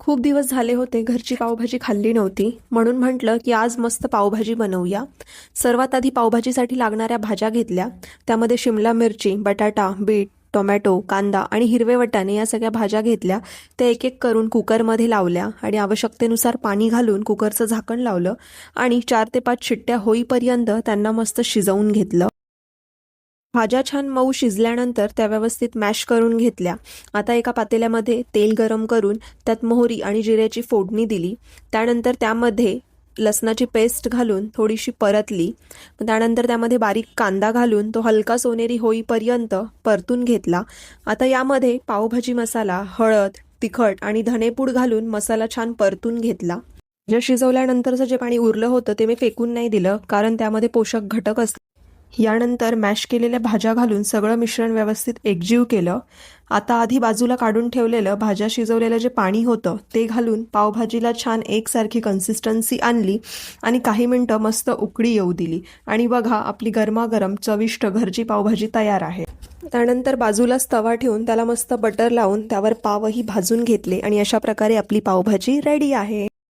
खूप दिवस झाले होते घरची पावभाजी खाल्ली नव्हती, म्हणून म्हटलं की आज मस्त पावभाजी बनवूया. सर्वात आधी पावभाजीसाठी लागणाऱ्या भाज्या घेतल्या. त्यामध्ये शिमला मिरची, बटाटा, बीट, टोमॅटो, कांदा आणि हिरवे वाटाणे या सगळ्या भाज्या घेतल्या. त्या एक एक करून कुकरमध्ये लावल्या आणि आवश्यकतेनुसार पाणी घालून कुकरचं झाकण लावलं आणि 4 ते 5 शिट्ट्या होईपर्यंत त्यांना मस्त शिजवून घेतलं. भाज्या छान मऊ शिजल्यानंतर त्या व्यवस्थित मॅश करून घेतल्या. आता एका पातेल्यामध्ये तेल गरम करून त्यात मोहरी आणि जिऱ्याची फोडणी दिली. त्यानंतर त्यामध्ये लसणाची पेस्ट घालून थोडीशी परतली. त्यानंतर त्यामध्ये बारीक कांदा घालून तो हलका सोनेरी होईपर्यंत परतून घेतला. आता यामध्ये पावभाजी मसाला, हळद, तिखट आणि धनेपूड घालून मसाला छान परतून घेतला. भाज्या शिजवल्यानंतरचं जे पाणी उरलं होतं ते मी फेकून नाही दिलं, कारण त्यामध्ये पोषक घटक असतात. यानंतर मॅश केलेल्या भाज्या घालून सगळं मिश्रण व्यवस्थित एकजीव केलं. आता आधी बाजूला काढून ठेवलेलं भाज्या शिजवलेलं जे पाणी होतं ते घालून पावभाजीला छान एकसारखी कन्सिस्टन्सी आणली आणि काही मिनटं मस्त उकळी येऊ दिली. आणि बघा, आपली गरमागरम चविष्ट घरची पावभाजी तयार आहे. त्यानंतर बाजूलाच तवा ठेवून त्याला मस्त बटर लावून त्यावर पावही भाजून घेतले आणि अशा प्रकारे आपली पावभाजी रेडी आहे.